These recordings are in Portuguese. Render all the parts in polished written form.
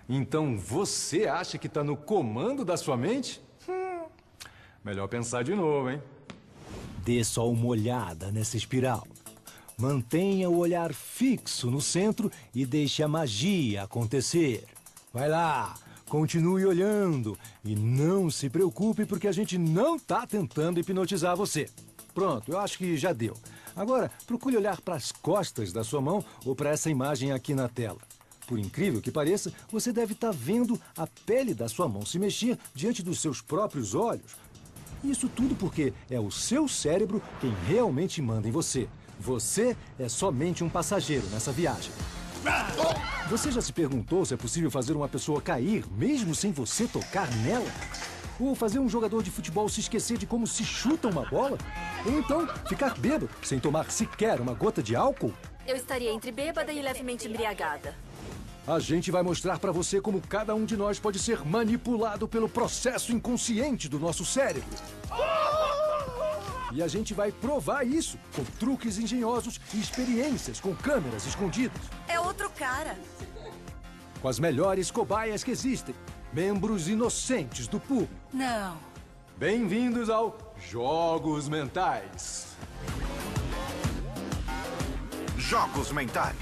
Então você acha que está no comando da sua mente? Melhor pensar de novo, hein? Dê só uma olhada nessa espiral. Mantenha o olhar fixo no centro e deixe a magia acontecer. Vai lá, continue olhando e não se preocupe porque a gente não está tentando hipnotizar você. Pronto, eu acho que já deu. Agora, procure olhar para as costas da sua mão ou para essa imagem aqui na tela. Por incrível que pareça, você deve estar vendo a pele da sua mão se mexer diante dos seus próprios olhos. Isso tudo porque é o seu cérebro quem realmente manda em você. Você é somente um passageiro nessa viagem. Você já se perguntou se é possível fazer uma pessoa cair mesmo sem você tocar nela? Ou fazer um jogador de futebol se esquecer de como se chuta uma bola? Ou então ficar bêbado sem tomar sequer uma gota de álcool? Eu estaria entre bêbada e levemente embriagada. A gente vai mostrar pra você como cada um de nós pode ser manipulado pelo processo inconsciente do nosso cérebro. E a gente vai provar isso com truques engenhosos e experiências com câmeras escondidas. É outro cara. Com as melhores cobaias que existem. Membros inocentes do público. Não. Bem-vindos ao Jogos Mentais. Jogos Mentais.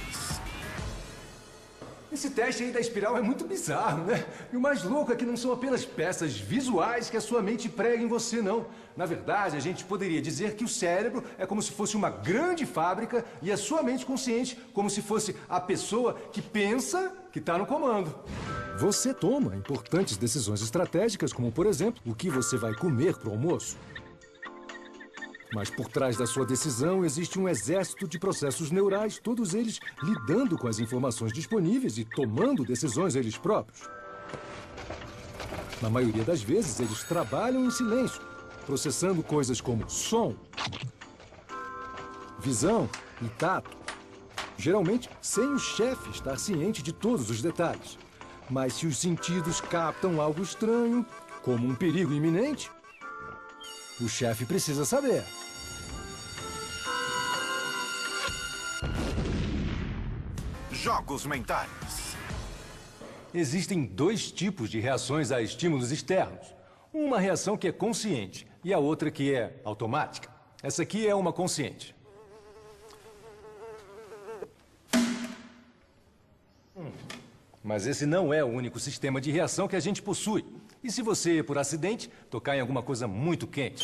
Esse teste aí da espiral é muito bizarro, né? E o mais louco é que não são apenas peças visuais que a sua mente prega em você, não. Na verdade, a gente poderia dizer que o cérebro é como se fosse uma grande fábrica e a sua mente consciente como se fosse a pessoa que pensa que está no comando. Você toma importantes decisões estratégicas, como, por exemplo, o que você vai comer para o almoço. Mas por trás da sua decisão existe um exército de processos neurais, todos eles lidando com as informações disponíveis e tomando decisões eles próprios. Na maioria das vezes, eles trabalham em silêncio, processando coisas como som, visão e tato. Geralmente, sem o chefe estar ciente de todos os detalhes. Mas se os sentidos captam algo estranho, como um perigo iminente, o chefe precisa saber. Jogos Mentais. Existem dois tipos de reações a estímulos externos. Uma reação que é consciente e a outra que é automática. Essa aqui é uma consciente. Mas esse não é o único sistema de reação que a gente possui. E se você, por acidente, tocar em alguma coisa muito quente?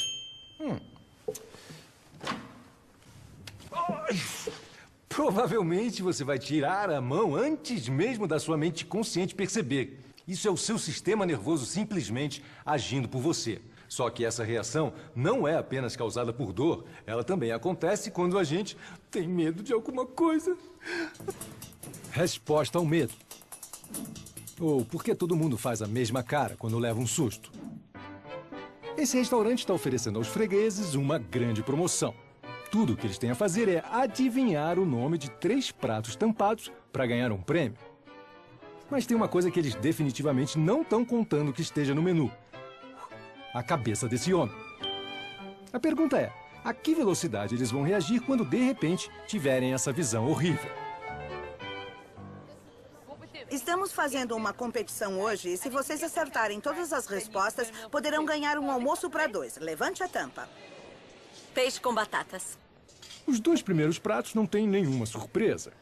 Provavelmente você vai tirar a mão antes mesmo da sua mente consciente perceber. Isso é o seu sistema nervoso simplesmente agindo por você. Só que essa reação não é apenas causada por dor, ela também acontece quando a gente tem medo de alguma coisa. Resposta ao medo. Ou por que todo mundo faz a mesma cara quando leva um susto? Esse restaurante está oferecendo aos fregueses uma grande promoção. Tudo o que eles têm a fazer é adivinhar o nome de 3 pratos tampados para ganhar um prêmio. Mas tem uma coisa que eles definitivamente não estão contando que esteja no menu. A cabeça desse homem. A pergunta é, a que velocidade eles vão reagir quando de repente tiverem essa visão horrível? Estamos fazendo uma competição hoje e se vocês acertarem todas as respostas, poderão ganhar um almoço para 2. Levante a tampa. Peixe com batatas. Os 2 primeiros pratos não têm nenhuma surpresa.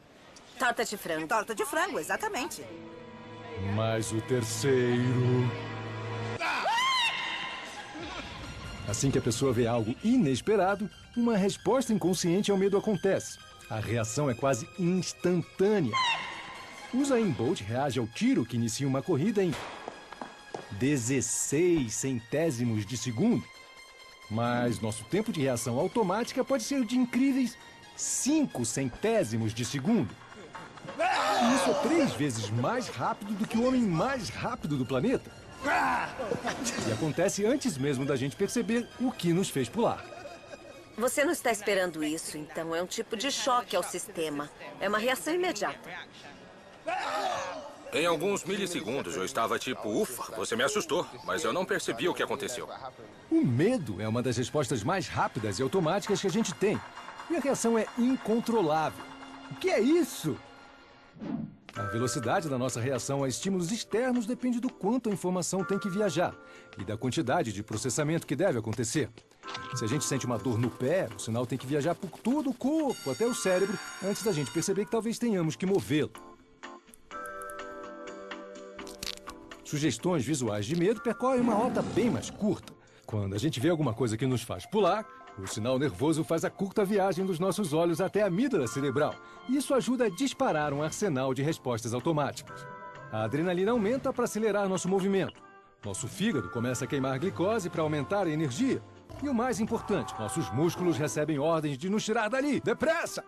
Torta de frango. Torta de frango, exatamente. Mas o terceiro... Assim que a pessoa vê algo inesperado, uma resposta inconsciente ao medo acontece. A reação é quase instantânea. O Usain Bolt reage ao tiro que inicia uma corrida em 16 centésimos de segundo. Mas nosso tempo de reação automática pode ser de incríveis 5 centésimos de segundo. E isso é 3 vezes mais rápido do que o homem mais rápido do planeta. E acontece antes mesmo da gente perceber o que nos fez pular. Você não está esperando isso, então é um tipo de choque ao sistema. É uma reação imediata. Em alguns milissegundos eu estava tipo, ufa, você me assustou, mas eu não percebi o que aconteceu. O medo é uma das respostas mais rápidas e automáticas que a gente tem. E a reação é incontrolável. O que é isso? A velocidade da nossa reação a estímulos externos depende do quanto a informação tem que viajar e da quantidade de processamento que deve acontecer. Se a gente sente uma dor no pé, o sinal tem que viajar por todo o corpo, até o cérebro, antes da gente perceber que talvez tenhamos que movê-lo. Sugestões visuais de medo percorrem uma rota bem mais curta. Quando a gente vê alguma coisa que nos faz pular, o sinal nervoso faz a curta viagem dos nossos olhos até a amígdala cerebral. E isso ajuda a disparar um arsenal de respostas automáticas. A adrenalina aumenta para acelerar nosso movimento. Nosso fígado começa a queimar glicose para aumentar a energia. E o mais importante, nossos músculos recebem ordens de nos tirar dali, depressa!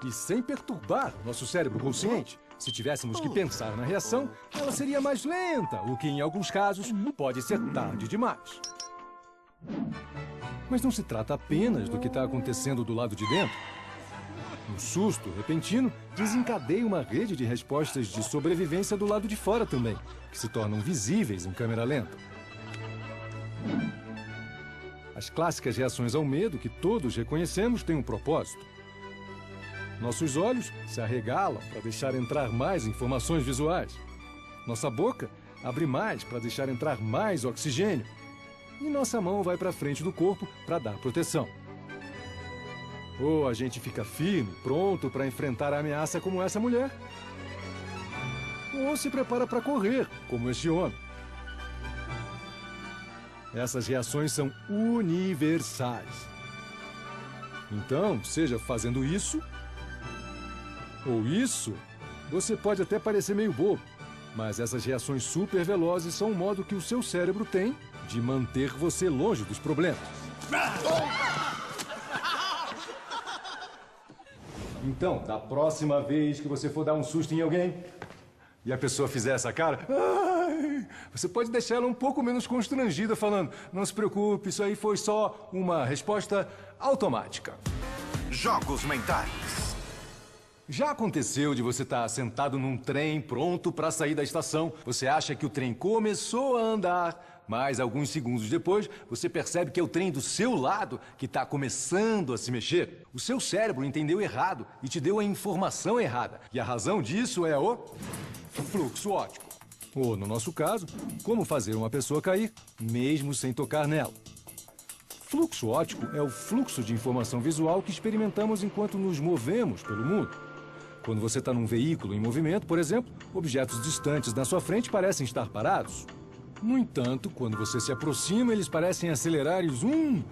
E sem perturbar nosso cérebro consciente. Se tivéssemos que pensar na reação, ela seria mais lenta, o que em alguns casos pode ser tarde demais. Mas não se trata apenas do que está acontecendo do lado de dentro. Um susto repentino desencadeia uma rede de respostas de sobrevivência do lado de fora também, que se tornam visíveis em câmera lenta. As clássicas reações ao medo que todos reconhecemos têm um propósito. Nossos olhos se arregalam para deixar entrar mais informações visuais. Nossa boca abre mais para deixar entrar mais oxigênio. E nossa mão vai para frente do corpo para dar proteção. Ou a gente fica firme, pronto para enfrentar a ameaça como essa mulher. Ou se prepara para correr, como este homem. Essas reações são universais. Então, seja fazendo isso ou isso, você pode até parecer meio bobo, mas essas reações super velozes são um modo que o seu cérebro tem de manter você longe dos problemas. Então, da próxima vez que você for dar um susto em alguém e a pessoa fizer essa cara, você pode deixar ela um pouco menos constrangida falando: não se preocupe, isso aí foi só uma resposta automática. Jogos mentais. Já aconteceu de você estar sentado num trem pronto para sair da estação? Você acha que o trem começou a andar, mas alguns segundos depois você percebe que é o trem do seu lado que está começando a se mexer? O seu cérebro entendeu errado e te deu a informação errada. E a razão disso é o fluxo óptico. Ou, no nosso caso, como fazer uma pessoa cair mesmo sem tocar nela. Fluxo óptico é o fluxo de informação visual que experimentamos enquanto nos movemos pelo mundo. Quando você está num veículo em movimento, por exemplo, objetos distantes na sua frente parecem estar parados. No entanto, quando você se aproxima, eles parecem acelerar e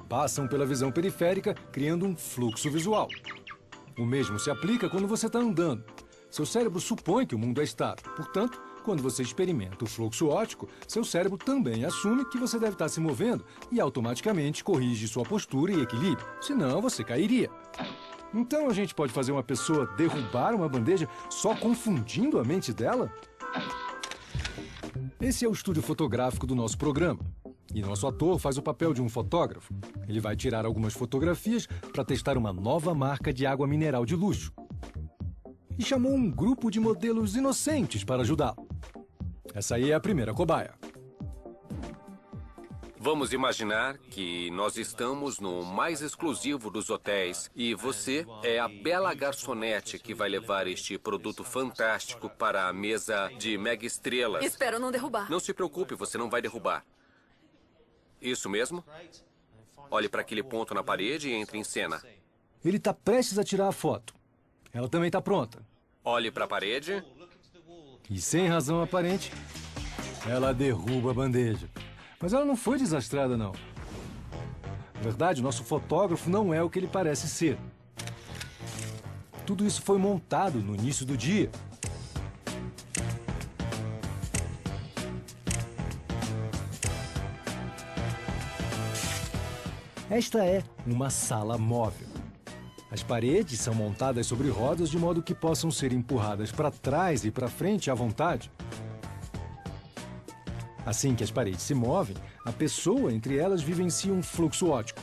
passam pela visão periférica, criando um fluxo visual. O mesmo se aplica quando você está andando. Seu cérebro supõe que o mundo é estável. Portanto, quando você experimenta o fluxo óptico, seu cérebro também assume que você deve estar se movendo e automaticamente corrige sua postura e equilíbrio. Senão, você cairia. Então, a gente pode fazer uma pessoa derrubar uma bandeja só confundindo a mente dela? Esse é o estúdio fotográfico do nosso programa. E nosso ator faz o papel de um fotógrafo. Ele vai tirar algumas fotografias para testar uma nova marca de água mineral de luxo. E chamou um grupo de modelos inocentes para ajudá-lo. Essa aí é a primeira cobaia. Vamos imaginar que nós estamos no mais exclusivo dos hotéis e você é a bela garçonete que vai levar este produto fantástico para a mesa de mega estrelas. Espero não derrubar. Não se preocupe, você não vai derrubar. Isso mesmo? Olhe para aquele ponto na parede e entre em cena. Ele está prestes a tirar a foto. Ela também está pronta. Olhe para a parede. E sem razão aparente, ela derruba a bandeja. Mas ela não foi desastrada, não. Na verdade, o nosso fotógrafo não é o que ele parece ser. Tudo isso foi montado no início do dia. Esta é uma sala móvel. As paredes são montadas sobre rodas de modo que possam ser empurradas para trás e para frente à vontade. Assim que as paredes se movem, a pessoa entre elas vivencia um fluxo óptico.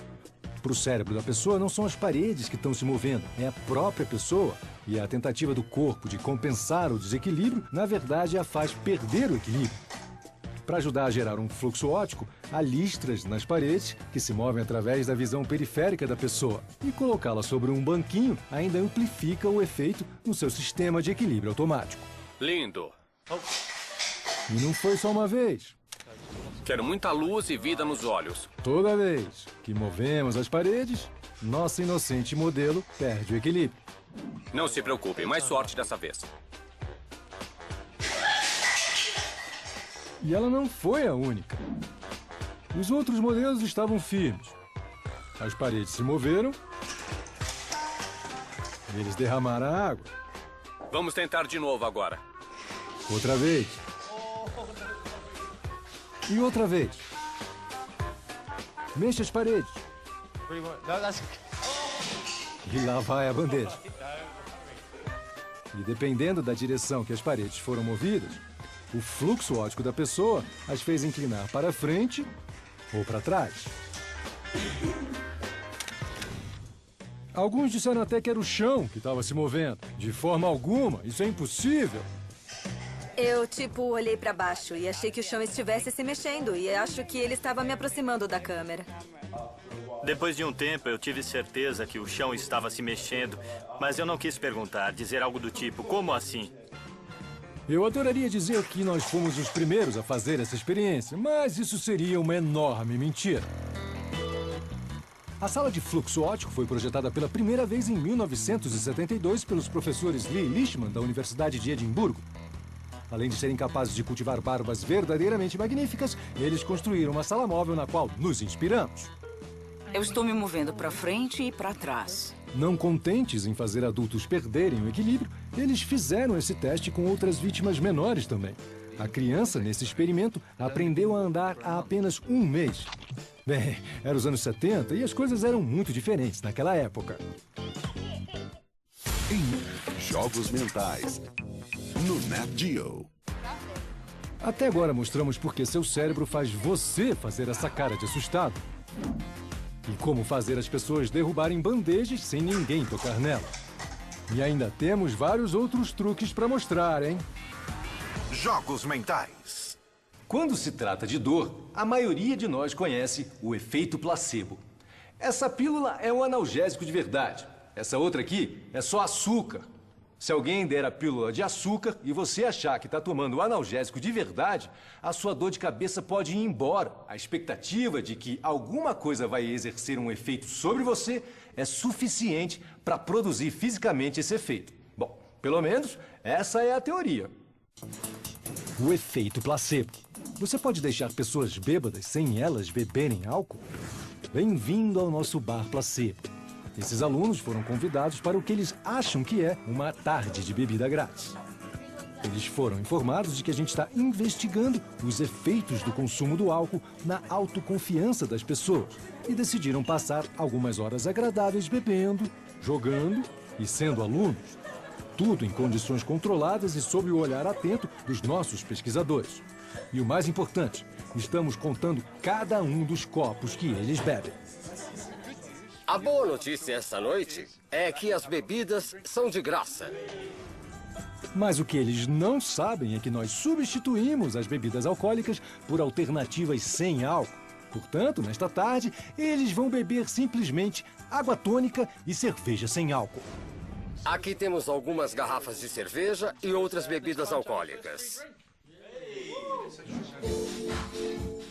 Para o cérebro da pessoa, não são as paredes que estão se movendo, é a própria pessoa. E a tentativa do corpo de compensar o desequilíbrio, na verdade, a faz perder o equilíbrio. Para ajudar a gerar um fluxo óptico, há listras nas paredes que se movem através da visão periférica da pessoa. E colocá-la sobre um banquinho ainda amplifica o efeito no seu sistema de equilíbrio automático. Lindo. E não foi só uma vez. Quero muita luz e vida nos olhos. Toda vez que movemos as paredes, nossa inocente modelo perde o equilíbrio. Não se preocupe, mais sorte dessa vez. E ela não foi a única. Os outros modelos estavam firmes. As paredes se moveram. E eles derramaram a água. Vamos tentar de novo agora. Outra vez. E outra vez. Mexa as paredes. E lá vai a bandeja. E dependendo da direção que as paredes foram movidas, o fluxo óptico da pessoa as fez inclinar para frente ou para trás. Alguns disseram até que era o chão que estava se movendo. De forma alguma, isso é impossível. Eu, olhei pra baixo e achei que o chão estivesse se mexendo e acho que ele estava me aproximando da câmera. Depois de um tempo, eu tive certeza que o chão estava se mexendo, mas eu não quis perguntar, dizer algo do tipo, como assim? Eu adoraria dizer que nós fomos os primeiros a fazer essa experiência, mas isso seria uma enorme mentira. A sala de fluxo óptico foi projetada pela primeira vez em 1972 pelos professores Lee Lishman, da Universidade de Edimburgo. Além de serem capazes de cultivar barbas verdadeiramente magníficas, eles construíram uma sala móvel na qual nos inspiramos. Eu estou me movendo para frente e para trás. Não contentes em fazer adultos perderem o equilíbrio, eles fizeram esse teste com outras vítimas menores também. A criança, nesse experimento, aprendeu a andar há apenas um mês. Bem, eram os anos 70 e as coisas eram muito diferentes naquela época. Jogos Mentais, no Nat Geo. Até agora mostramos por que seu cérebro faz você fazer essa cara de assustado. E como fazer as pessoas derrubarem bandejas sem ninguém tocar nela. E ainda temos vários outros truques para mostrar, hein? Jogos Mentais. Quando se trata de dor, a maioria de nós conhece o efeito placebo. Essa pílula é um analgésico de verdade. Essa outra aqui é só açúcar. Se alguém der a pílula de açúcar e você achar que está tomando o analgésico de verdade, a sua dor de cabeça pode ir embora. A expectativa de que alguma coisa vai exercer um efeito sobre você é suficiente para produzir fisicamente esse efeito. Bom, pelo menos essa é a teoria. O efeito placebo. Você pode deixar pessoas bêbadas sem elas beberem álcool? Bem-vindo ao nosso bar placebo. Esses alunos foram convidados para o que eles acham que é uma tarde de bebida grátis. Eles foram informados de que a gente está investigando os efeitos do consumo do álcool na autoconfiança das pessoas e decidiram passar algumas horas agradáveis bebendo, jogando e sendo alunos. Tudo em condições controladas e sob o olhar atento dos nossos pesquisadores. E o mais importante, estamos contando cada um dos copos que eles bebem. A boa notícia essa noite é que as bebidas são de graça. Mas o que eles não sabem é que nós substituímos as bebidas alcoólicas por alternativas sem álcool. Portanto, nesta tarde, eles vão beber simplesmente água tônica e cerveja sem álcool. Aqui temos algumas garrafas de cerveja e outras bebidas alcoólicas.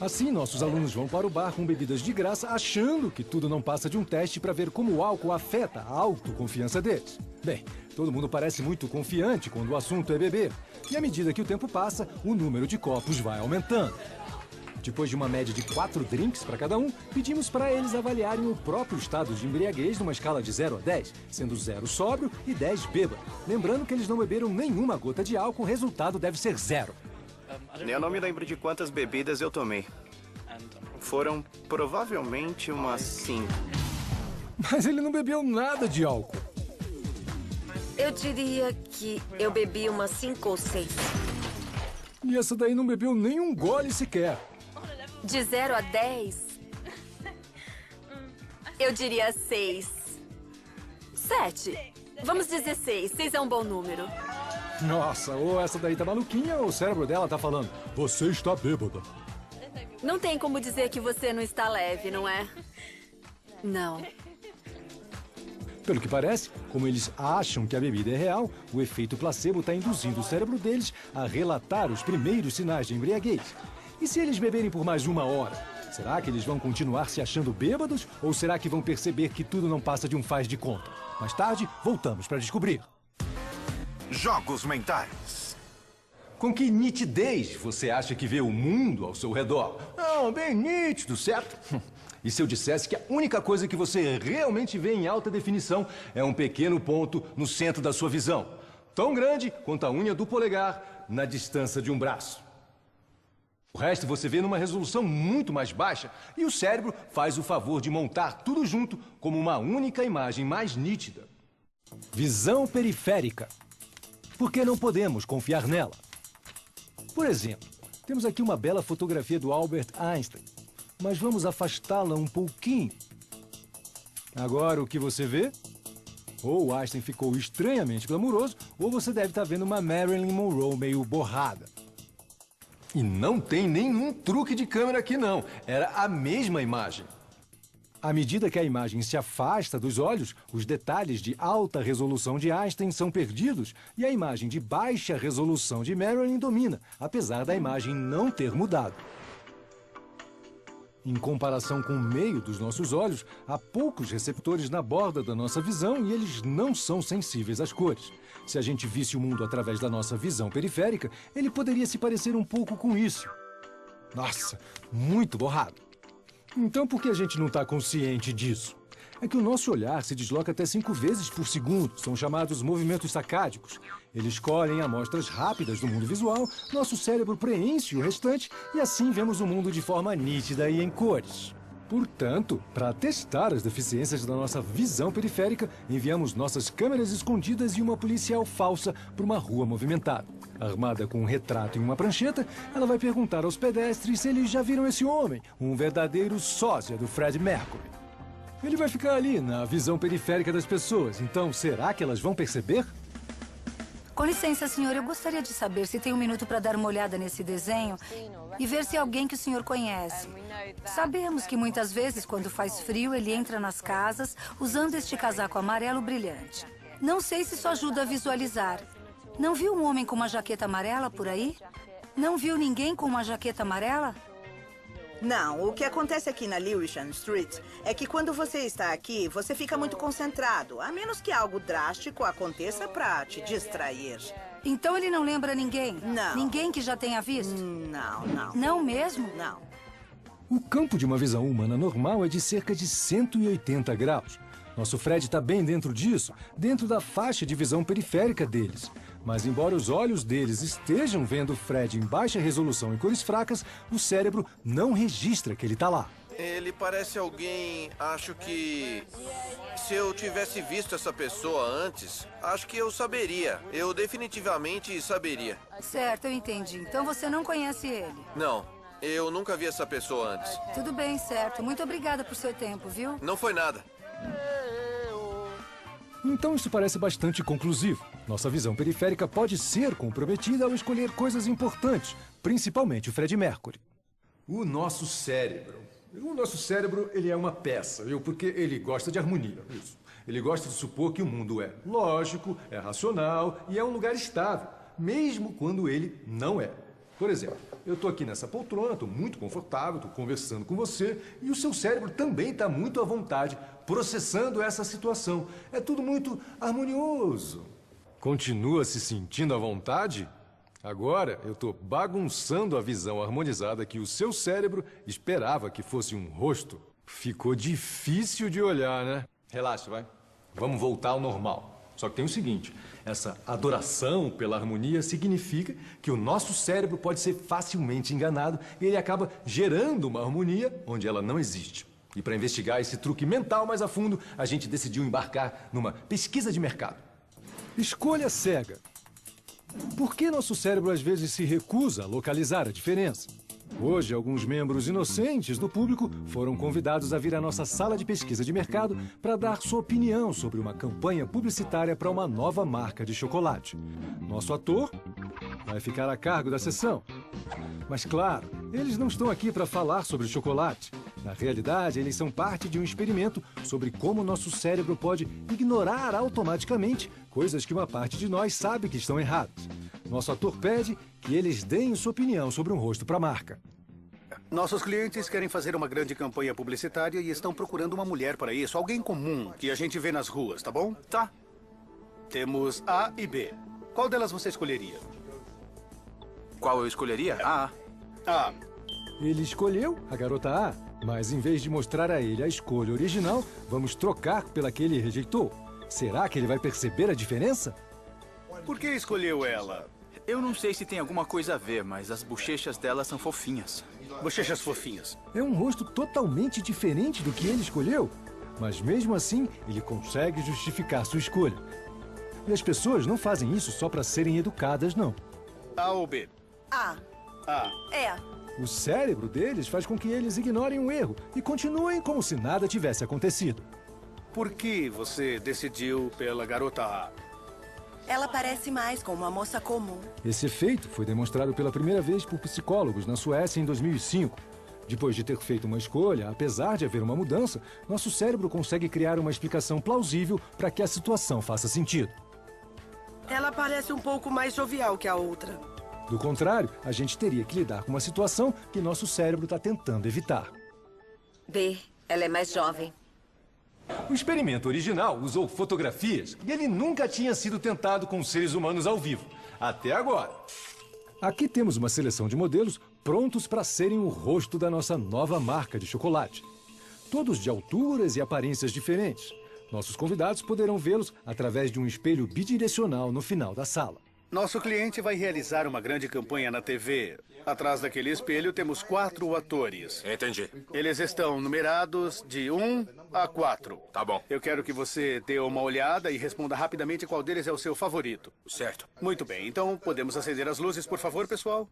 Assim, nossos alunos vão para o bar com bebidas de graça, achando que tudo não passa de um teste para ver como o álcool afeta a autoconfiança deles. Bem, todo mundo parece muito confiante quando o assunto é beber. E à medida que o tempo passa, o número de copos vai aumentando. Depois de uma média de 4 drinks para cada um, pedimos para eles avaliarem o próprio estado de embriaguez numa escala de 0 a 10, sendo 0 sóbrio e 10 bêbado. Lembrando que eles não beberam nenhuma gota de álcool, o resultado deve ser 0. Eu não me lembro de quantas bebidas eu tomei. Foram provavelmente umas 5. Mas ele não bebeu nada de álcool. Eu diria que eu bebi umas 5 ou 6. E essa daí não bebeu nem um gole sequer. De 0 a 10, eu diria 6. 7. Vamos dizer 6. 6 é um bom número. Nossa, ou essa daí tá maluquinha ou o cérebro dela tá falando: você está bêbada. Não tem como dizer que você não está leve, não é? Não. Pelo que parece, como eles acham que a bebida é real, o efeito placebo está induzindo o cérebro deles a relatar os primeiros sinais de embriaguez. E se eles beberem por mais 1 hora? Será que eles vão continuar se achando bêbados ou será que vão perceber que tudo não passa de um faz de conta? Mais tarde, voltamos para descobrir. Jogos mentais. Com que nitidez você acha que vê o mundo ao seu redor? Ah, bem nítido, certo? E se eu dissesse que a única coisa que você realmente vê em alta definição é um pequeno ponto no centro da sua visão, tão grande quanto a unha do polegar na distância de um braço? O resto você vê numa resolução muito mais baixa e o cérebro faz o favor de montar tudo junto como uma única imagem mais nítida. Visão periférica. Por que não podemos confiar nela? Por exemplo, temos aqui uma bela fotografia do Albert Einstein, mas vamos afastá-la um pouquinho. Agora o que você vê? Ou o Einstein ficou estranhamente glamuroso, ou você deve estar vendo uma Marilyn Monroe meio borrada. E não tem nenhum truque de câmera aqui não, era a mesma imagem. À medida que a imagem se afasta dos olhos, os detalhes de alta resolução de Einstein são perdidos e a imagem de baixa resolução de Marilyn domina, apesar da imagem não ter mudado. Em comparação com o meio dos nossos olhos, há poucos receptores na borda da nossa visão e eles não são sensíveis às cores. Se a gente visse o mundo através da nossa visão periférica, ele poderia se parecer um pouco com isso. Nossa, muito borrado. Então por que a gente não está consciente disso? É que o nosso olhar se desloca até 5 vezes por segundo. São chamados movimentos sacádicos. Eles colhem amostras rápidas do mundo visual, nosso cérebro preenche o restante e assim vemos o mundo de forma nítida e em cores. Portanto, para testar as deficiências da nossa visão periférica, enviamos nossas câmeras escondidas e uma policial falsa para uma rua movimentada. Armada com um retrato e uma prancheta, ela vai perguntar aos pedestres se eles já viram esse homem, um verdadeiro sósia do Fred Mercury. Ele vai ficar ali, na visão periférica das pessoas, então será que elas vão perceber? Com licença, senhor, eu gostaria de saber se tem um minuto para dar uma olhada nesse desenho e ver se é alguém que o senhor conhece. Sabemos que muitas vezes, quando faz frio, ele entra nas casas usando este casaco amarelo brilhante. Não sei se isso ajuda a visualizar. Não viu um homem com uma jaqueta amarela por aí? Não viu ninguém com uma jaqueta amarela? Não, o que acontece aqui na Lewisham Street é que quando você está aqui, você fica muito concentrado, a menos que algo drástico aconteça para te distrair. Então ele não lembra ninguém? Não. Ninguém que já tenha visto? Não, não. Não mesmo? Não. O campo de uma visão humana normal é de cerca de 180 graus. Nosso Fred está bem dentro disso, dentro da faixa de visão periférica deles. Mas embora os olhos deles estejam vendo Fred em baixa resolução e cores fracas, o cérebro não registra que ele está lá. Ele parece alguém... Acho que... Se eu tivesse visto essa pessoa antes, acho que eu saberia. Eu definitivamente saberia. Certo, eu entendi. Então você não conhece ele? Não, eu nunca vi essa pessoa antes. Tudo bem, certo. Muito obrigada por seu tempo, viu? Não foi nada. Então isso parece bastante conclusivo. Nossa visão periférica pode ser comprometida ao escolher coisas importantes, principalmente o Fred Mercury. O nosso cérebro. O nosso cérebro, ele é uma peça, viu? Porque ele gosta de harmonia, isso. Ele gosta de supor que o mundo é lógico, é racional e é um lugar estável, mesmo quando ele não é. Por exemplo, eu estou aqui nessa poltrona, estou muito confortável, estou conversando com você e o seu cérebro também está muito à vontade, processando essa situação. É tudo muito harmonioso. Continua se sentindo à vontade? Agora eu estou bagunçando a visão harmonizada que o seu cérebro esperava que fosse um rosto. Ficou difícil de olhar, né? Relaxa, vai. Vamos voltar ao normal. Só que tem o seguinte, essa adoração pela harmonia significa que o nosso cérebro pode ser facilmente enganado e ele acaba gerando uma harmonia onde ela não existe. E para investigar esse truque mental mais a fundo, a gente decidiu embarcar numa pesquisa de mercado. Escolha cega. Por que nosso cérebro às vezes se recusa a localizar a diferença? Hoje, alguns membros inocentes do público foram convidados a vir à nossa sala de pesquisa de mercado para dar sua opinião sobre uma campanha publicitária para uma nova marca de chocolate. Nosso ator vai ficar a cargo da sessão. Mas, claro, eles não estão aqui para falar sobre chocolate. Na realidade, eles são parte de um experimento sobre como nosso cérebro pode ignorar automaticamente coisas que uma parte de nós sabe que estão erradas. Nosso ator pede que eles deem sua opinião sobre um rosto para a marca. Nossos clientes querem fazer uma grande campanha publicitária e estão procurando uma mulher para isso. Alguém comum que a gente vê nas ruas, tá bom? Tá. Temos A e B. Qual delas você escolheria? Qual eu escolheria? A. A. Ele escolheu a garota A, mas em vez de mostrar a ele a escolha original, vamos trocar pela que ele rejeitou. Será que ele vai perceber a diferença? Por que escolheu ela? Eu não sei se tem alguma coisa a ver, mas as bochechas dela são fofinhas. Bochechas fofinhas. É um rosto totalmente diferente do que ele escolheu. Mas mesmo assim, ele consegue justificar sua escolha. E as pessoas não fazem isso só para serem educadas, não. A ou B? A. A. É. O cérebro deles faz com que eles ignorem o erro e continuem como se nada tivesse acontecido. Por que você decidiu pela garota A? Ela parece mais com uma moça comum. Esse efeito foi demonstrado pela primeira vez por psicólogos na Suécia em 2005. Depois de ter feito uma escolha, apesar de haver uma mudança, nosso cérebro consegue criar uma explicação plausível para que a situação faça sentido. Ela parece um pouco mais jovial que a outra. Do contrário, a gente teria que lidar com uma situação que nosso cérebro está tentando evitar. B, ela é mais jovem. O experimento original usou fotografias e ele nunca tinha sido tentado com seres humanos ao vivo. Até agora. Aqui temos uma seleção de modelos prontos para serem o rosto da nossa nova marca de chocolate. Todos de alturas e aparências diferentes. Nossos convidados poderão vê-los através de um espelho bidirecional no final da sala. Nosso cliente vai realizar uma grande campanha na TV. Atrás daquele espelho temos 4 atores. Entendi. Eles estão numerados de 1 a 4. Tá bom. Eu quero que você dê uma olhada e responda rapidamente qual deles é o seu favorito. Certo. Muito bem. Então, podemos acender as luzes, por favor, pessoal?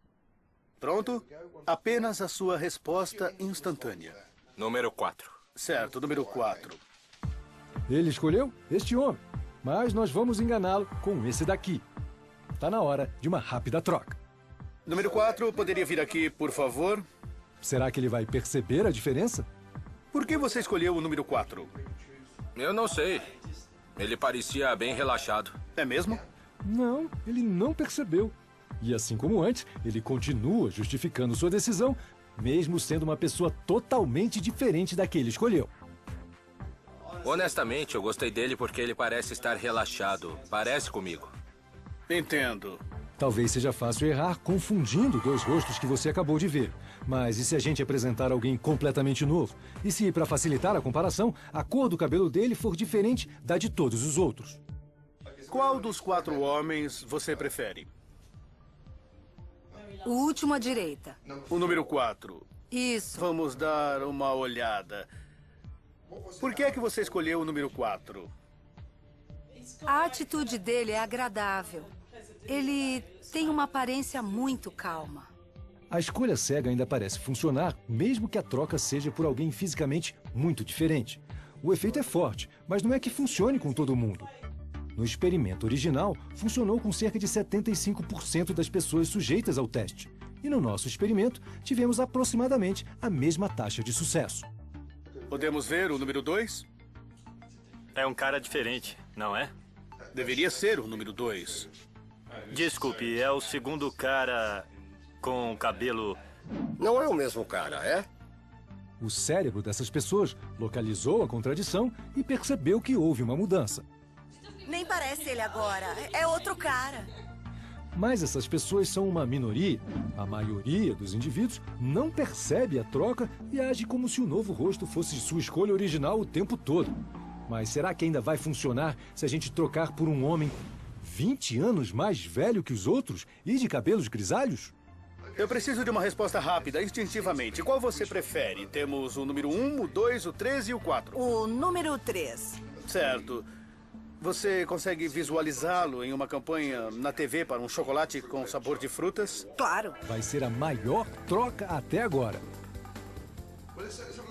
Pronto? Apenas a sua resposta instantânea. Número 4. Certo, número 4. Ele escolheu este homem, mas nós vamos enganá-lo com esse daqui. Tá na hora de uma rápida troca. Número 4, poderia vir aqui, por favor? Será que ele vai perceber a diferença? Por que você escolheu o número 4? Eu não sei. Ele parecia bem relaxado. É mesmo? Não, ele não percebeu. E assim como antes, ele continua justificando sua decisão, mesmo sendo uma pessoa totalmente diferente da que ele escolheu. Honestamente, eu gostei dele porque ele parece estar relaxado. Parece comigo. Entendo. Talvez seja fácil errar confundindo 2 rostos que você acabou de ver. Mas e se a gente apresentar alguém completamente novo? E se, para facilitar a comparação, a cor do cabelo dele for diferente da de todos os outros? Qual dos 4 homens você prefere? O último à direita. O número 4. Isso. Vamos dar uma olhada. Por que é que você escolheu o número 4? A atitude dele é agradável. Ele tem uma aparência muito calma. A escolha cega ainda parece funcionar, mesmo que a troca seja por alguém fisicamente muito diferente. O efeito é forte, mas não é que funcione com todo mundo. No experimento original, funcionou com cerca de 75% das pessoas sujeitas ao teste. E no nosso experimento, tivemos aproximadamente a mesma taxa de sucesso. Podemos ver o número 2? É um cara diferente, não é? Deveria ser o número 2. Desculpe, é o segundo cara com cabelo... Não é o mesmo cara, é? O cérebro dessas pessoas localizou a contradição e percebeu que houve uma mudança. Nem parece ele agora. É outro cara. Mas essas pessoas são uma minoria. A maioria dos indivíduos não percebe a troca e age como se o novo rosto fosse sua escolha original o tempo todo. Mas será que ainda vai funcionar se a gente trocar por um homem 20 anos mais velho que os outros e de cabelos grisalhos? Eu preciso de uma resposta rápida, instintivamente. Qual você prefere? Temos o número 1, o 2, o 3 e o 4. O número 3. Certo. Você consegue visualizá-lo em uma campanha na TV para um chocolate com sabor de frutas? Claro. Vai ser a maior troca até agora.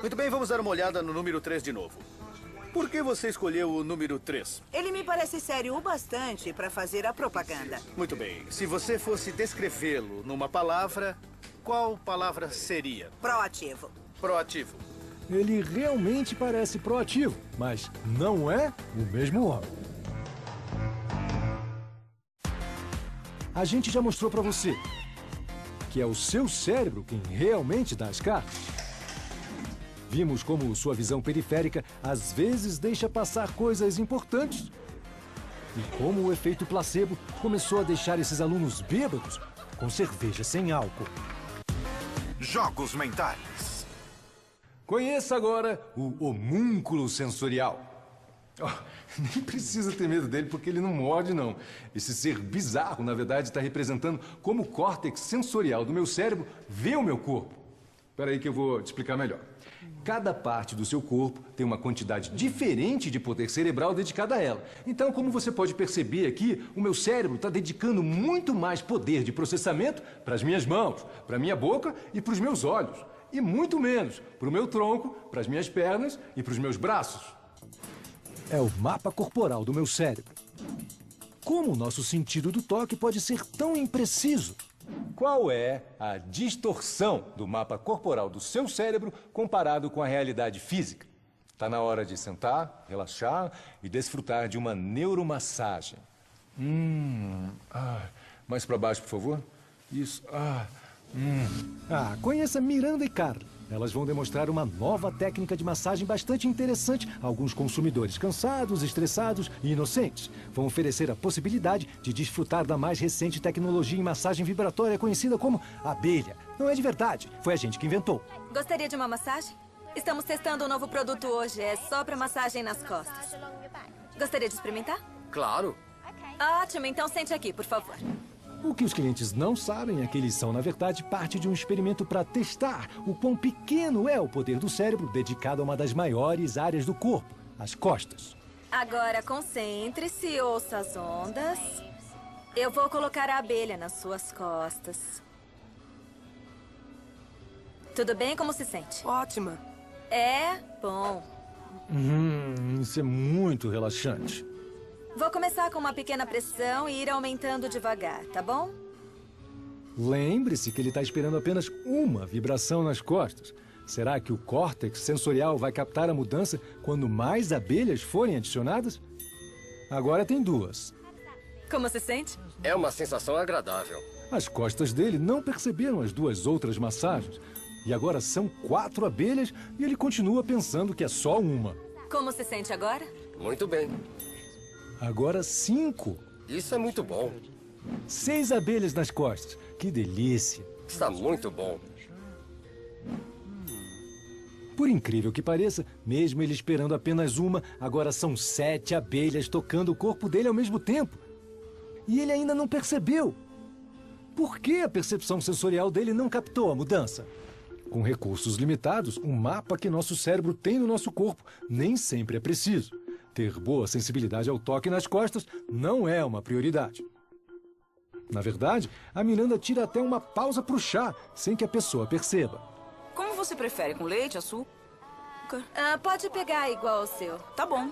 Muito bem, vamos dar uma olhada no número 3 de novo. Por que você escolheu o número 3? Ele me parece sério o bastante para fazer a propaganda. Muito bem. Se você fosse descrevê-lo numa palavra, qual palavra seria? Proativo. Proativo. Ele realmente parece proativo, mas não é o mesmo homem. A gente já mostrou para você que é o seu cérebro quem realmente dá as cartas. Vimos como sua visão periférica às vezes deixa passar coisas importantes. E como o efeito placebo começou a deixar esses alunos bêbados com cerveja sem álcool. Jogos mentais. Conheça agora o homúnculo sensorial. Oh, nem precisa ter medo dele porque ele não morde, não. Esse ser bizarro, na verdade, está representando como o córtex sensorial do meu cérebro vê o meu corpo. Espera aí que eu vou te explicar melhor. Cada parte do seu corpo tem uma quantidade diferente de poder cerebral dedicada a ela. Então, como você pode perceber aqui, o meu cérebro está dedicando muito mais poder de processamento para as minhas mãos, para a minha boca e para os meus olhos. E muito menos para o meu tronco, para as minhas pernas e para os meus braços. É o mapa corporal do meu cérebro. Como o nosso sentido do toque pode ser tão impreciso? Qual é a distorção do mapa corporal do seu cérebro comparado com a realidade física? Está na hora de sentar, relaxar e desfrutar de uma neuromassagem. Mais para baixo, por favor. Isso. Conheça Miranda e Carla. Elas vão demonstrar uma nova técnica de massagem bastante interessante a alguns consumidores cansados, estressados e inocentes. Vão oferecer a possibilidade de desfrutar da mais recente tecnologia em massagem vibratória conhecida como abelha. Não é de verdade, foi a gente que inventou. Gostaria de uma massagem? Estamos testando um novo produto hoje, é só para massagem nas costas. Gostaria de experimentar? Claro. Ótimo, então sente aqui, por favor. O que os clientes não sabem é que eles são, na verdade, parte de um experimento para testar o quão pequeno é o poder do cérebro dedicado a uma das maiores áreas do corpo, as costas. Agora concentre-se e ouça as ondas. Eu vou colocar a abelha nas suas costas. Tudo bem? Como se sente? Ótima. É? Bom. Isso é muito relaxante. Vou começar com uma pequena pressão e ir aumentando devagar, tá bom? Lembre-se que ele está esperando apenas uma vibração nas costas. Será que o córtex sensorial vai captar a mudança quando mais abelhas forem adicionadas? Agora tem 2. Como se sente? É uma sensação agradável. As costas dele não perceberam as 2 outras massagens. E agora são 4 abelhas e ele continua pensando que é só uma. Como se sente agora? Muito bem. Agora 5. Isso é muito bom. 6 abelhas nas costas. Que delícia. Está muito bom. Por incrível que pareça, mesmo ele esperando apenas uma, agora são 7 abelhas tocando o corpo dele ao mesmo tempo. E ele ainda não percebeu. Por que a percepção sensorial dele não captou a mudança? Com recursos limitados, o mapa que nosso cérebro tem no nosso corpo nem sempre é preciso. Ter boa sensibilidade ao toque nas costas não é uma prioridade. Na verdade, a Miranda tira até uma pausa para o chá, sem que a pessoa perceba. Como você prefere, com leite, açúcar? Pode pegar igual ao seu. Tá bom.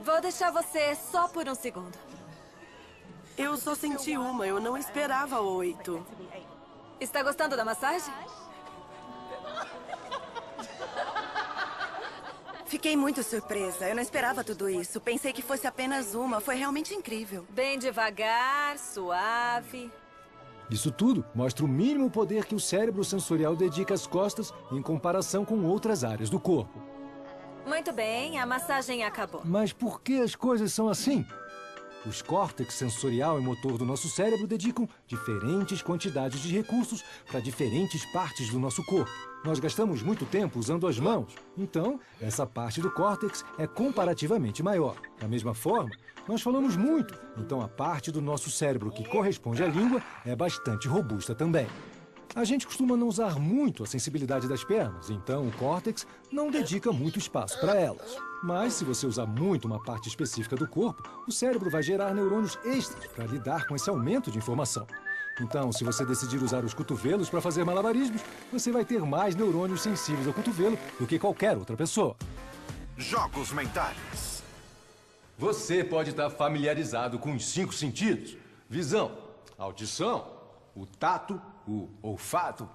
Vou deixar você só por um segundo. Eu só senti uma, eu não esperava 8. Está gostando da massagem? Fiquei muito surpresa. Eu não esperava tudo isso. Pensei que fosse apenas uma. Foi realmente incrível. Bem devagar, suave. Isso tudo mostra o mínimo poder que o cérebro sensorial dedica às costas em comparação com outras áreas do corpo. Muito bem, a massagem acabou. Mas por que as coisas são assim? Os córtex sensorial e motor do nosso cérebro dedicam diferentes quantidades de recursos para diferentes partes do nosso corpo. Nós gastamos muito tempo usando as mãos, então essa parte do córtex é comparativamente maior. Da mesma forma, nós falamos muito, então a parte do nosso cérebro que corresponde à língua é bastante robusta também. A gente costuma não usar muito a sensibilidade das pernas, então o córtex não dedica muito espaço para elas. Mas se você usar muito uma parte específica do corpo, o cérebro vai gerar neurônios extras para lidar com esse aumento de informação. Então, se você decidir usar os cotovelos para fazer malabarismos, você vai ter mais neurônios sensíveis ao cotovelo do que qualquer outra pessoa. Jogos mentais. Você pode estar familiarizado com os 5 sentidos: visão, audição, o tato, o olfato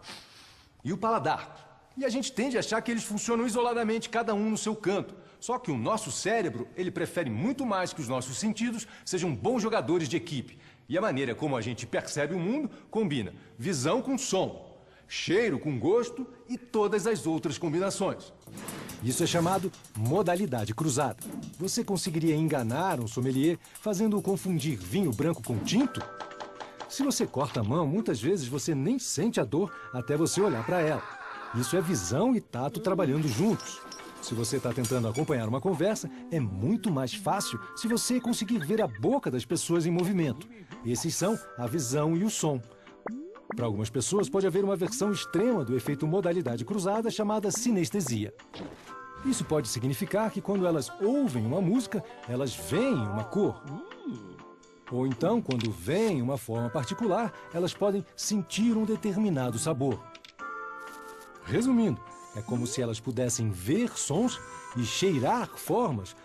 e o paladar. E a gente tende a achar que eles funcionam isoladamente, cada um no seu canto. Só que o nosso cérebro, ele prefere muito mais que os nossos sentidos sejam bons jogadores de equipe. E a maneira como a gente percebe o mundo combina visão com som, cheiro com gosto e todas as outras combinações. Isso é chamado modalidade cruzada. Você conseguiria enganar um sommelier fazendo-o confundir vinho branco com tinto? Se você corta a mão, muitas vezes você nem sente a dor até você olhar para ela. Isso é visão e tato trabalhando juntos. Se você está tentando acompanhar uma conversa, é muito mais fácil se você conseguir ver a boca das pessoas em movimento. Esses são a visão e o som. Para algumas pessoas, pode haver uma versão extrema do efeito modalidade cruzada chamada sinestesia. Isso pode significar que quando elas ouvem uma música, elas veem uma cor. Ou então, quando veem uma forma particular, elas podem sentir um determinado sabor. Resumindo, é como se elas pudessem ver sons e cheirar formas.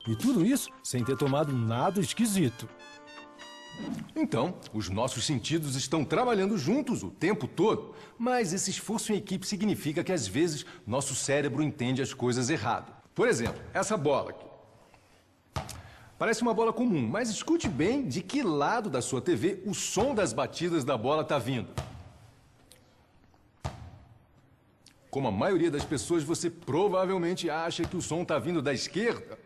E tudo isso sem ter tomado nada esquisito. Então, os nossos sentidos estão trabalhando juntos o tempo todo. Mas esse esforço em equipe significa que, às vezes, nosso cérebro entende as coisas errado. Por exemplo, essa bola aqui. Parece uma bola comum, mas escute bem de que lado da sua TV o som das batidas da bola está vindo. Como a maioria das pessoas, você provavelmente acha que o som está vindo da esquerda.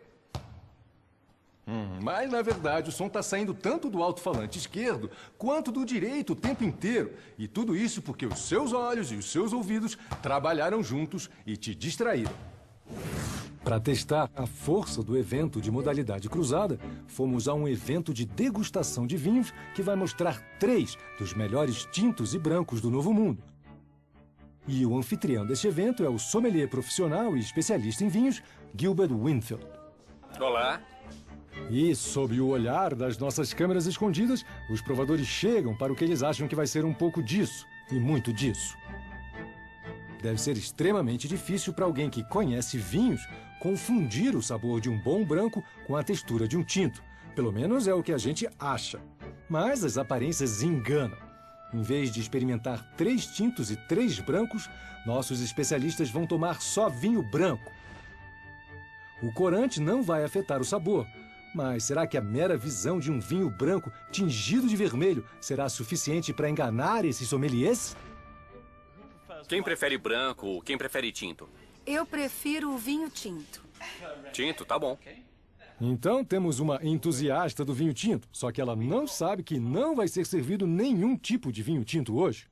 Mas, na verdade, o som está saindo tanto do alto-falante esquerdo quanto do direito o tempo inteiro. E tudo isso porque os seus olhos e os seus ouvidos trabalharam juntos e te distraíram. Para testar a força do evento de modalidade cruzada, fomos a um evento de degustação de vinhos que vai mostrar 3 dos melhores tintos e brancos do Novo Mundo. E o anfitrião deste evento é o sommelier profissional e especialista em vinhos, Gilbert Winfield. Olá. E, sob o olhar das nossas câmeras escondidas, os provadores chegam para o que eles acham que vai ser um pouco disso e muito disso. Deve ser extremamente difícil para alguém que conhece vinhos confundir o sabor de um bom branco com a textura de um tinto. Pelo menos é o que a gente acha. Mas as aparências enganam. Em vez de experimentar 3 tintos e 3 brancos, nossos especialistas vão tomar só vinho branco. O corante não vai afetar o sabor. Mas será que a mera visão de um vinho branco tingido de vermelho será suficiente para enganar esses sommeliers? Quem prefere branco, quem prefere tinto? Eu prefiro o vinho tinto. Tinto, tá bom. Então temos uma entusiasta do vinho tinto, só que ela não sabe que não vai ser servido nenhum tipo de vinho tinto hoje.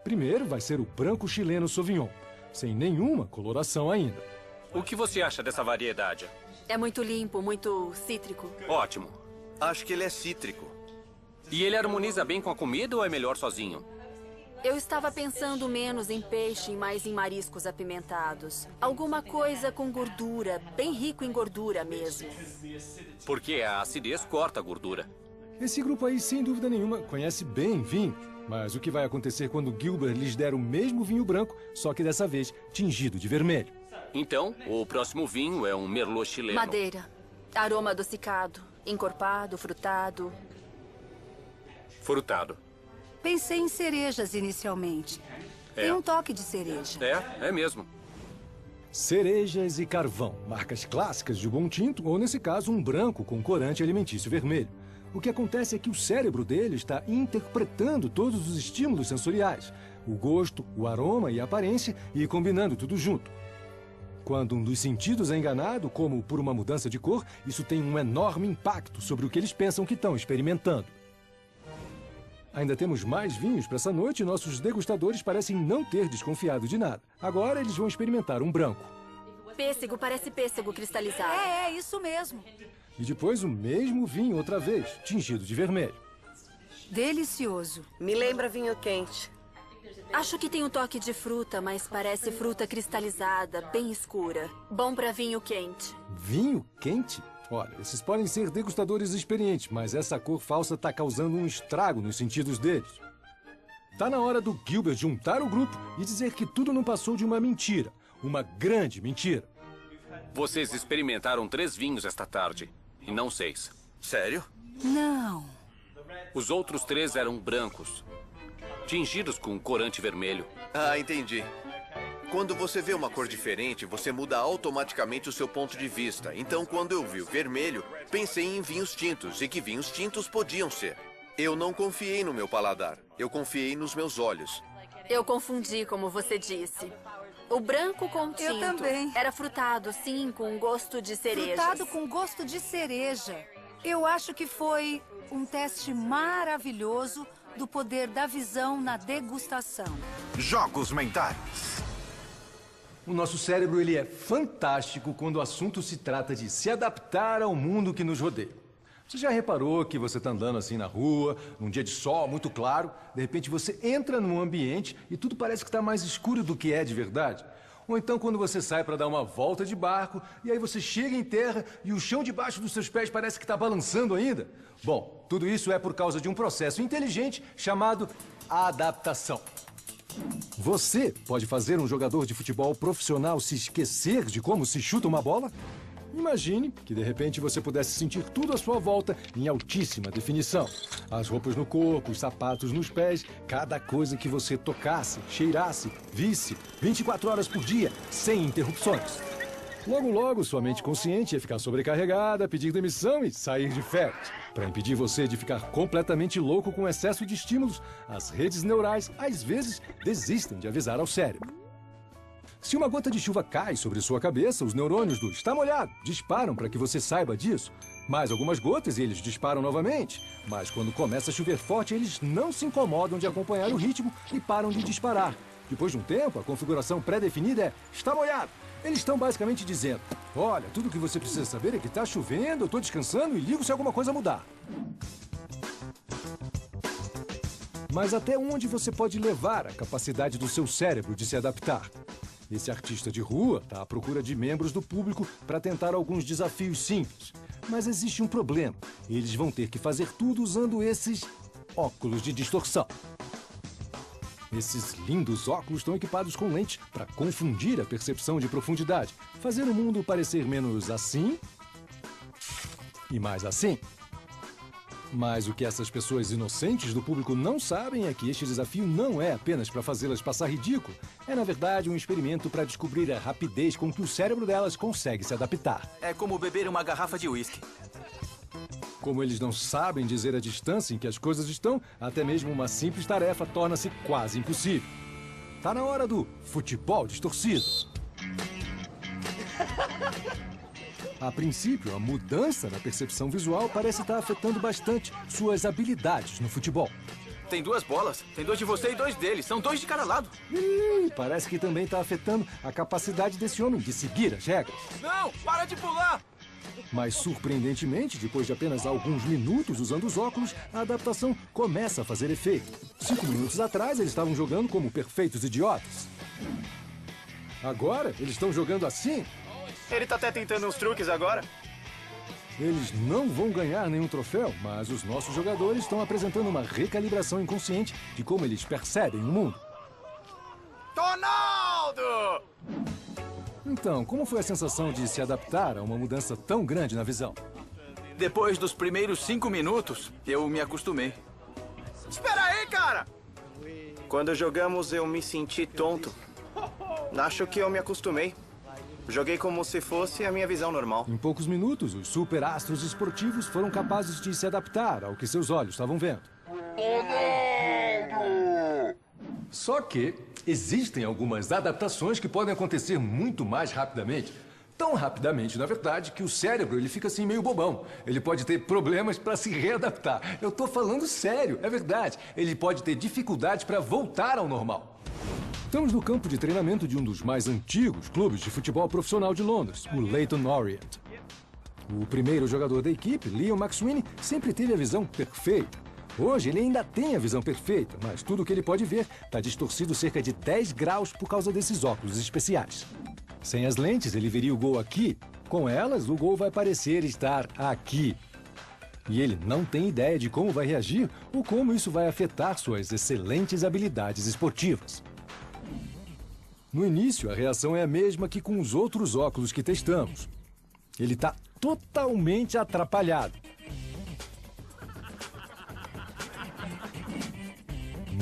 Primeiro vai ser o branco chileno Sauvignon, sem nenhuma coloração ainda. O que você acha dessa variedade? É muito limpo, muito cítrico. Ótimo. Acho que ele é cítrico. E ele harmoniza bem com a comida ou é melhor sozinho? Eu estava pensando menos em peixe e mais em mariscos apimentados. Alguma coisa com gordura, bem rico em gordura mesmo. Porque a acidez corta a gordura. Esse grupo aí, sem dúvida nenhuma, conhece bem vinhos. Mas o que vai acontecer quando Gilbert lhes der o mesmo vinho branco, só que dessa vez tingido de vermelho? Então, o próximo vinho é um Merlot chileno. Madeira. Aroma adocicado, encorpado, frutado. Frutado. Pensei em cerejas inicialmente. Tem um toque de cereja. É mesmo. Cerejas e carvão, marcas clássicas de bom tinto, ou nesse caso, um branco com corante alimentício vermelho. O que acontece é que o cérebro dele está interpretando todos os estímulos sensoriais, o gosto, o aroma e a aparência, e combinando tudo junto. Quando um dos sentidos é enganado, como por uma mudança de cor, isso tem um enorme impacto sobre o que eles pensam que estão experimentando. Ainda temos mais vinhos para essa noite e nossos degustadores parecem não ter desconfiado de nada. Agora eles vão experimentar um branco. Pêssego, parece pêssego cristalizado. É isso mesmo. E depois o mesmo vinho outra vez, tingido de vermelho. Delicioso. Me lembra vinho quente. Acho que tem um toque de fruta, mas parece fruta cristalizada, bem escura. Bom pra vinho quente. Vinho quente? Olha, esses podem ser degustadores experientes, mas essa cor falsa tá causando um estrago nos sentidos deles. Tá na hora do Gilbert juntar o grupo e dizer que tudo não passou de uma mentira. Uma grande mentira. Vocês experimentaram 3 vinhos esta tarde, e não 6. Sério? Não. Os outros 3 eram brancos, tingidos com corante vermelho. Ah, entendi. Quando você vê uma cor diferente, você muda automaticamente o seu ponto de vista. Então, quando eu vi o vermelho, pensei em vinhos tintos e que vinhos tintos podiam ser. Eu não confiei no meu paladar. Eu confiei nos meus olhos. Eu confundi, como você disse. O branco com tinto. Eu também. Era frutado, sim, com gosto de cereja. Frutado com gosto de cereja. Eu acho que foi um teste maravilhoso do poder da visão na degustação. Jogos mentais. O nosso cérebro ele é fantástico quando o assunto se trata de se adaptar ao mundo que nos rodeia. Você já reparou que você está andando assim na rua, num dia de sol muito claro, de repente você entra num ambiente e tudo parece que está mais escuro do que é de verdade? Ou então quando você sai para dar uma volta de barco e aí você chega em terra e o chão debaixo dos seus pés parece que está balançando ainda? Bom, tudo isso é por causa de um processo inteligente chamado adaptação. Você pode fazer um jogador de futebol profissional se esquecer de como se chuta uma bola? Imagine que de repente você pudesse sentir tudo à sua volta em altíssima definição. As roupas no corpo, os sapatos nos pés, cada coisa que você tocasse, cheirasse, visse, 24 horas por dia, sem interrupções. Logo, logo, sua mente consciente ia ficar sobrecarregada, pedir demissão e sair de férias. Para impedir você de ficar completamente louco com excesso de estímulos, as redes neurais, às vezes, desistem de avisar ao cérebro. Se uma gota de chuva cai sobre sua cabeça, os neurônios do "está molhado" disparam para que você saiba disso. Mais algumas gotas e eles disparam novamente. Mas quando começa a chover forte, eles não se incomodam de acompanhar o ritmo e param de disparar. Depois de um tempo, a configuração pré-definida é "está molhado". Eles estão basicamente dizendo: olha, tudo o que você precisa saber é que está chovendo, eu estou descansando e ligo se alguma coisa mudar. Mas até onde você pode levar a capacidade do seu cérebro de se adaptar? Esse artista de rua está à procura de membros do público para tentar alguns desafios simples. Mas existe um problema. Eles vão ter que fazer tudo usando esses óculos de distorção. Esses lindos óculos estão equipados com lentes para confundir a percepção de profundidade, fazer o mundo parecer menos assim e mais assim. Mas o que essas pessoas inocentes do público não sabem é que este desafio não é apenas para fazê-las passar ridículo. É, na verdade, um experimento para descobrir a rapidez com que o cérebro delas consegue se adaptar. É como beber uma garrafa de uísque. Como eles não sabem dizer a distância em que as coisas estão, até mesmo uma simples tarefa torna-se quase impossível. Tá na hora do futebol distorcido. A princípio, a mudança na percepção visual parece estar afetando bastante suas habilidades no futebol. Tem 2 bolas, tem 2 de você e 2 deles, são 2 de cada lado. Parece que também está afetando a capacidade desse homem de seguir as regras. Não, para de pular! Mas, surpreendentemente, depois de apenas alguns minutos usando os óculos, a adaptação começa a fazer efeito. 5 minutos atrás, eles estavam jogando como perfeitos idiotas. Agora, eles estão jogando assim. Ele tá até tentando uns truques agora. Eles não vão ganhar nenhum troféu, mas os nossos jogadores estão apresentando uma recalibração inconsciente de como eles percebem o mundo. Ronaldo! Então, como foi a sensação de se adaptar a uma mudança tão grande na visão? Depois dos primeiros 5 minutos, eu me acostumei. Espera aí, cara! Quando jogamos, eu me senti tonto. Acho que eu me acostumei. Joguei como se fosse a minha visão normal. Em poucos minutos, os superastros esportivos foram capazes de se adaptar ao que seus olhos estavam vendo. Só que existem algumas adaptações que podem acontecer muito mais rapidamente. Tão rapidamente, na verdade, que o cérebro ele fica assim meio bobão. Ele pode ter problemas para se readaptar. Eu tô falando sério, é verdade. Ele pode ter dificuldades para voltar ao normal. Estamos no campo de treinamento de um dos mais antigos clubes de futebol profissional de Londres, o Leyton Orient. O primeiro jogador da equipe, Leon McSweeney, sempre teve a visão perfeita. Hoje ele ainda tem a visão perfeita, mas tudo que ele pode ver está distorcido cerca de 10 graus por causa desses óculos especiais. Sem as lentes, ele veria o gol aqui. Com elas, o gol vai parecer estar aqui. E ele não tem ideia de como vai reagir ou como isso vai afetar suas excelentes habilidades esportivas. No início, a reação é a mesma que com os outros óculos que testamos. Ele está totalmente atrapalhado.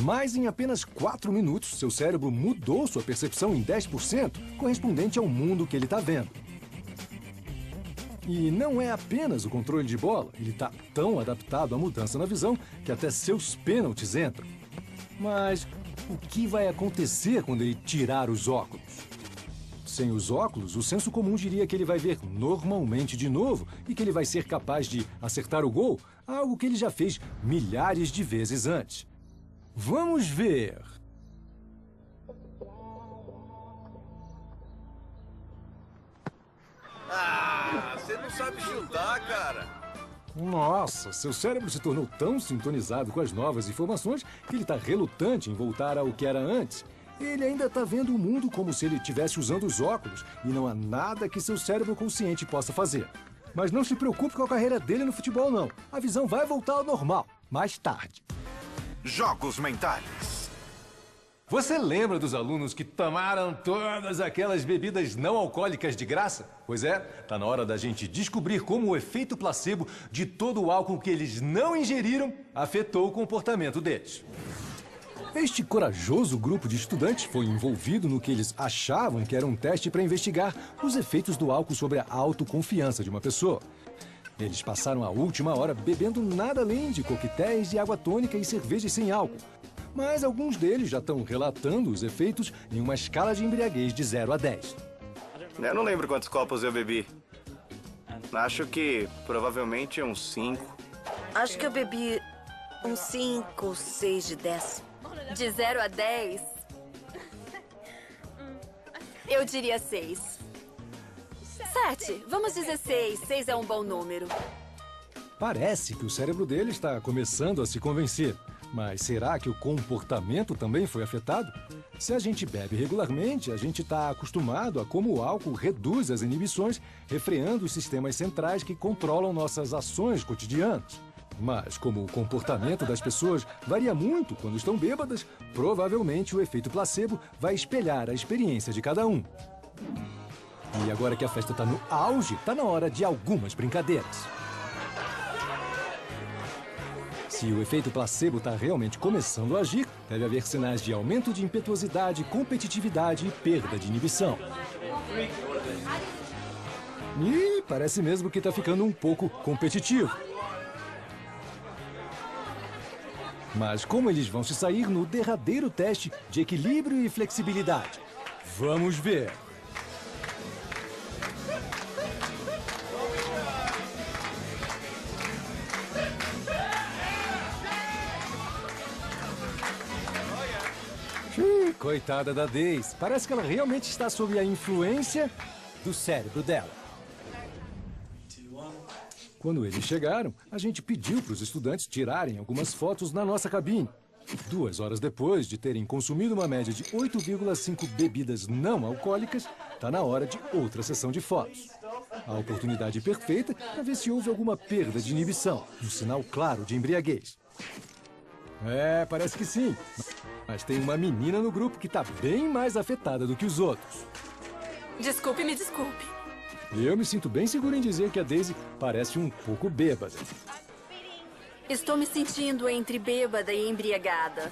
Mas em apenas 4 minutos, seu cérebro mudou sua percepção em 10%, correspondente ao mundo que ele está vendo. E não é apenas o controle de bola, ele está tão adaptado à mudança na visão que até seus pênaltis entram. Mas o que vai acontecer quando ele tirar os óculos? Sem os óculos, o senso comum diria que ele vai ver normalmente de novo e que ele vai ser capaz de acertar o gol, algo que ele já fez milhares de vezes antes. Vamos ver. Ah, você não sabe chutar, cara. Nossa, seu cérebro se tornou tão sintonizado com as novas informações que ele está relutante em voltar ao que era antes. Ele ainda está vendo o mundo como se ele estivesse usando os óculos e não há nada que seu cérebro consciente possa fazer. Mas não se preocupe com a carreira dele no futebol, não. A visão vai voltar ao normal, mais tarde. Jogos mentais. Você lembra dos alunos que tomaram todas aquelas bebidas não alcoólicas de graça? Pois é, tá na hora da gente descobrir como o efeito placebo de todo o álcool que eles não ingeriram afetou o comportamento deles. Este corajoso grupo de estudantes foi envolvido no que eles achavam que era um teste para investigar os efeitos do álcool sobre a autoconfiança de uma pessoa. Eles passaram a última hora bebendo nada além de coquetéis de água tônica e cervejas sem álcool. Mas alguns deles já estão relatando os efeitos em uma escala de embriaguez de 0 a 10. Eu não lembro quantos copos eu bebi. Acho que provavelmente uns 5. Acho que eu bebi uns 5 ou 6 de 10. De 0 a 10? Eu diria 6. 7. Vamos dizer 6. 6 é um bom número. Parece que o cérebro dele está começando a se convencer. Mas será que o comportamento também foi afetado? Se a gente bebe regularmente, a gente está acostumado a como o álcool reduz as inibições, refreando os sistemas centrais que controlam nossas ações cotidianas. Mas como o comportamento das pessoas varia muito quando estão bêbadas, provavelmente o efeito placebo vai espelhar a experiência de cada um. E agora que a festa está no auge, está na hora de algumas brincadeiras. Se o efeito placebo está realmente começando a agir, deve haver sinais de aumento de impetuosidade, competitividade e perda de inibição. E parece mesmo que está ficando um pouco competitivo. Mas como eles vão se sair no derradeiro teste de equilíbrio e flexibilidade? Vamos ver! Coitada da Daisy. Parece que ela realmente está sob a influência do cérebro dela. Quando eles chegaram, a gente pediu para os estudantes tirarem algumas fotos na nossa cabine. 2 horas depois de terem consumido uma média de 8,5 bebidas não alcoólicas, está na hora de outra sessão de fotos. A oportunidade perfeita para ver se houve alguma perda de inibição, um sinal claro de embriaguez. É, parece que sim. Mas tem uma menina no grupo que está bem mais afetada do que os outros. Desculpe, me desculpe. Eu me sinto bem seguro em dizer que a Daisy parece um pouco bêbada. Estou me sentindo entre bêbada e embriagada.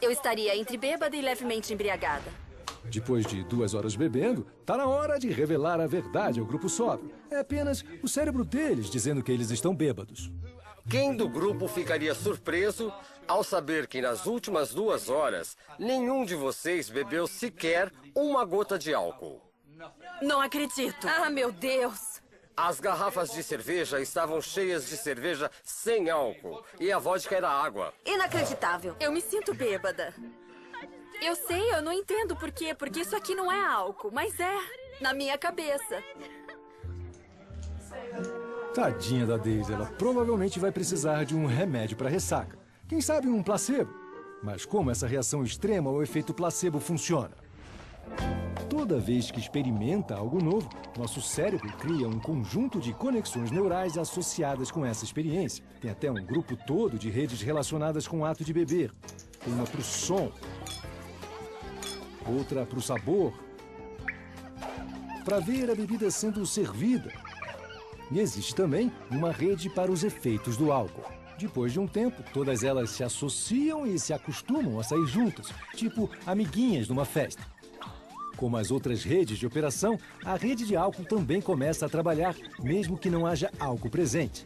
Eu estaria entre bêbada e levemente embriagada. Depois de 2 horas bebendo, tá na hora de revelar a verdade ao grupo sóbrio. É apenas o cérebro deles dizendo que eles estão bêbados. Quem do grupo ficaria surpreso ao saber que nas últimas 2 horas, nenhum de vocês bebeu sequer uma gota de álcool? Não acredito. Ah, meu Deus. As garrafas de cerveja estavam cheias de cerveja sem álcool e a vodka era água. Inacreditável. Eu me sinto bêbada. Eu sei, eu não entendo por quê, porque isso aqui não é álcool, mas é na minha cabeça. Tadinha da Daisy, ela provavelmente vai precisar de um remédio para ressaca. Quem sabe um placebo? Mas como essa reação extrema ao efeito placebo funciona? Toda vez que experimenta algo novo, nosso cérebro cria um conjunto de conexões neurais associadas com essa experiência. Tem até um grupo todo de redes relacionadas com o ato de beber. Tem uma para o som, outra para o sabor, para ver a bebida sendo servida. E existe também uma rede para os efeitos do álcool. Depois de um tempo, todas elas se associam e se acostumam a sair juntas, tipo amiguinhas numa festa. Como as outras redes de operação, a rede de álcool também começa a trabalhar, mesmo que não haja álcool presente.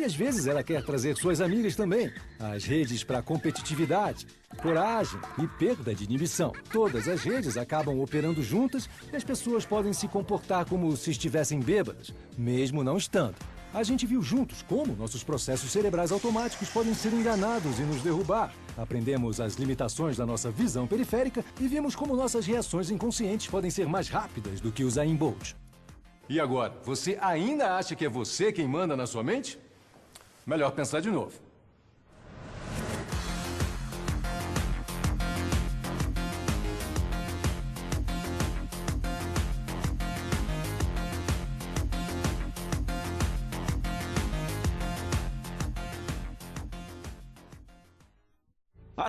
E às vezes ela quer trazer suas amigas também. As redes para competitividade, coragem e perda de inibição. Todas as redes acabam operando juntas e as pessoas podem se comportar como se estivessem bêbadas, mesmo não estando. A gente viu juntos como nossos processos cerebrais automáticos podem ser enganados e nos derrubar. Aprendemos as limitações da nossa visão periférica e vimos como nossas reações inconscientes podem ser mais rápidas do que os Usain Bolt. E agora, você ainda acha que é você quem manda na sua mente? Melhor pensar de novo.